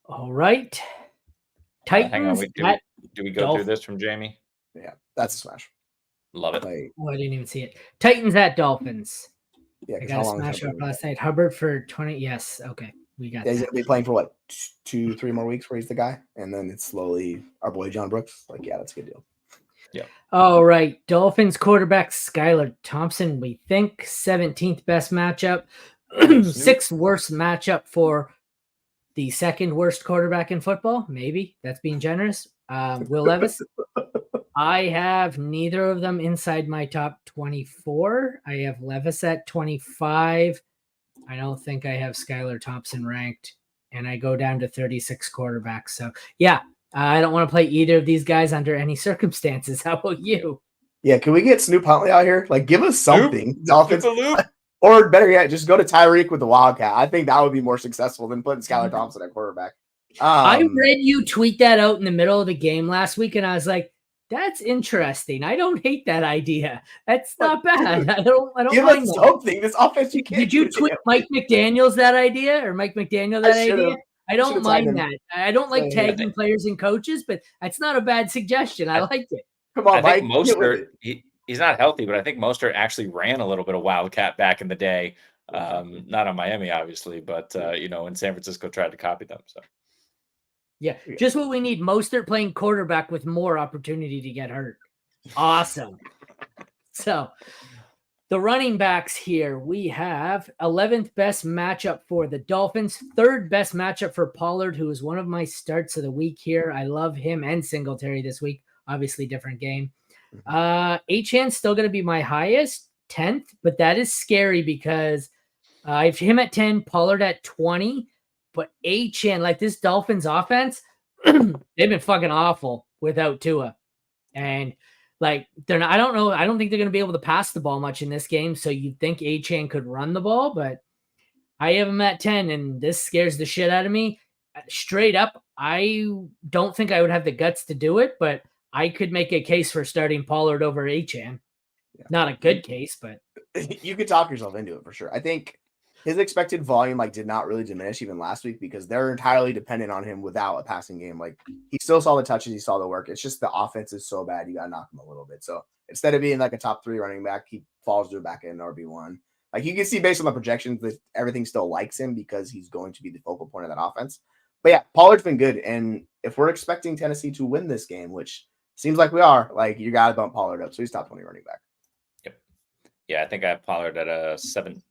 All right. Hang on, Titans do we go through Dolphins. this from Jamie? Yeah, that's a smash. Love it. Like, Oh, I didn't even see it. Titans at Dolphins. yeah, I because got how a long is smash up Hubbard? last night. Hubbard for 20. Yes. Okay. We got Yeah, he's that. gonna be playing for what 2-3 more weeks where he's the guy, and then it's slowly our boy John Brooks. Like, yeah, that's a good deal. Yeah. All right. Dolphins quarterback Skylar Thompson, we think 17th best matchup, sixth worst matchup for the second worst quarterback in football. Maybe that's being generous. Will Levis. I have neither of them inside my top 24. I have Levis at 25. I don't think I have Skylar Thompson ranked, and I go down to 36 quarterbacks. So, yeah, I don't want to play either of these guys under any circumstances. How about you? Yeah, can we get Snoop Huntley out here? Like, give us something, Dolphins. Loop. Or better yet, just go to Tyreek with the Wildcat. I think that would be more successful than putting Skylar Thompson at quarterback. I read you tweet that out in the middle of the game last week, and I was like, "That's interesting. I don't hate that idea. That's not bad. I don't give mind us that." something. This offense, you can't. Did you tweet Mike McDaniel's that idea or Mike McDaniel that idea? I don't mind that. I don't like tagging players and coaches, but that's not a bad suggestion. I liked it. Come on, I Mike. think Mostert, he's not healthy, but I think Mostert actually ran a little bit of Wildcat back in the day. Not on Miami, obviously, but when San Francisco tried to copy them. So yeah, just what we need. Mostert playing quarterback with more opportunity to get hurt. Awesome. So the running backs here, we have 11th best matchup for the Dolphins, third best matchup for Pollard, who is one of my starts of the week here. I love him and Singletary this week. Obviously, different game. Achan's still going to be my highest, 10th, but that is scary because I have him at 10, Pollard at 20. But Achan, like this Dolphins offense, they've been fucking awful without Tua. And like they're not, I don't know. I don't think they're going to be able to pass the ball much in this game. So you'd think Achan could run the ball, but I have him at 10, and this scares the shit out of me. Straight up, I don't think I would have the guts to do it, but I could make a case for starting Pollard over Achan. Yeah. Not a good case, but you could talk yourself into it for sure. I think his expected volume did not really diminish even last week because they're entirely dependent on him without a passing game. Like he still saw the touches, he saw the work. It's just the offense is so bad, you got to knock him a little bit. So instead of being like a top 3 running back, he falls to a back end RB1. Like you can see based on the projections that everything still likes him because he's going to be the focal point of that offense. But yeah, Pollard's been good. And if we're expecting Tennessee to win this game, which seems like we are, like you got to bump Pollard up. So he's top 20 running back. Yep. Yeah, I think I have Pollard at a 7.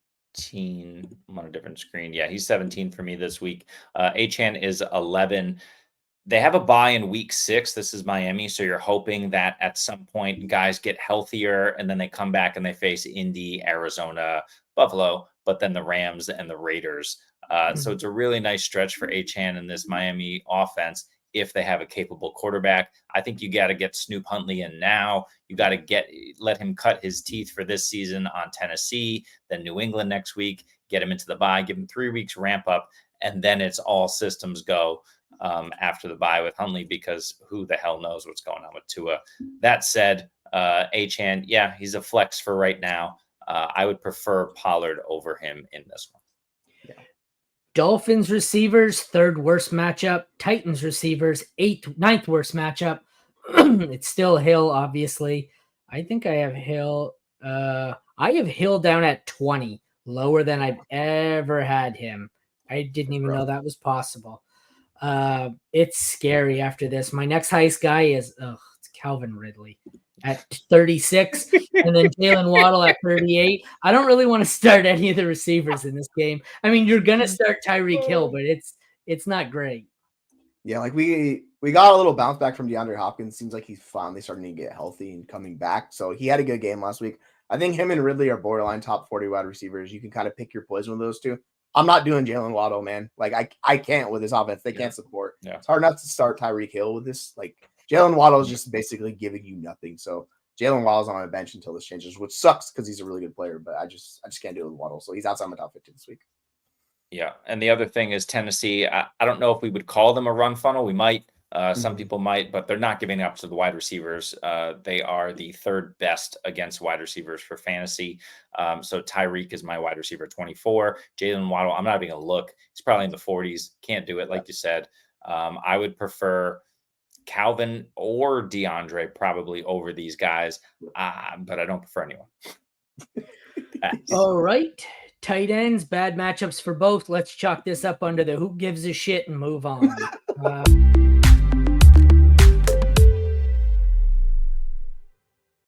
I'm on a different screen. Yeah, he's 17 for me this week. Achan is 11. They have a bye in week 6. This is Miami. So you're hoping that at some point guys get healthier and then they come back and they face Indy, Arizona, Buffalo, but then the Rams and the Raiders. So it's a really nice stretch for Achan in this Miami offense. If they have a capable quarterback, I think you got to get Snoop Huntley in now. You got to let him cut his teeth for this season on Tennessee, then New England next week, get him into the bye, give him 3 weeks ramp up, and then it's all systems go after the bye with Huntley because who the hell knows what's going on with Tua. That said, Achan, yeah, he's a flex for right now. I would prefer Pollard over him in this one. Dolphins receivers, 3rd worst matchup. Titans receivers, 9th worst matchup. It's still Hill, obviously. I think I have Hill. I have Hill down at 20, lower than I've ever had him. I didn't even know that was possible. It's scary after this. My next highest guy is it's Calvin Ridley at 36, and then Jalen Waddle at 38. I don't really want to start any of the receivers in this game. I mean, you're gonna start Tyreek Hill, but it's not great. Yeah, like we got a little bounce back from DeAndre Hopkins. Seems like he's finally starting to get healthy and coming back. So he had a good game last week. I think him and Ridley are borderline top 40 wide receivers. You can kind of pick your poison with those two. I'm not doing Jalen Waddle, man. Like I can't with this offense. They can't support. Yeah. It's hard enough to start Tyreek Hill with this. Like Jalen Waddle is just basically giving you nothing. So Jalen Waddle's on my bench until this changes, which sucks because he's a really good player. But I just can't do it with Waddle. So he's outside my top 50 this week. Yeah, and the other thing is Tennessee. I don't know if we would call them a run funnel. We might. Some people might, but they're not giving up to the wide receivers. They are the third best against wide receivers for fantasy. So Tyreek is my wide receiver 24. Jalen Waddle, I'm not even going to look. He's probably in the 40s. Can't do it, like you said. I would prefer Calvin or DeAndre probably over these guys, but I don't prefer anyone. All right. Tight ends, bad matchups for both. Let's chalk this up under the who gives a shit and move on.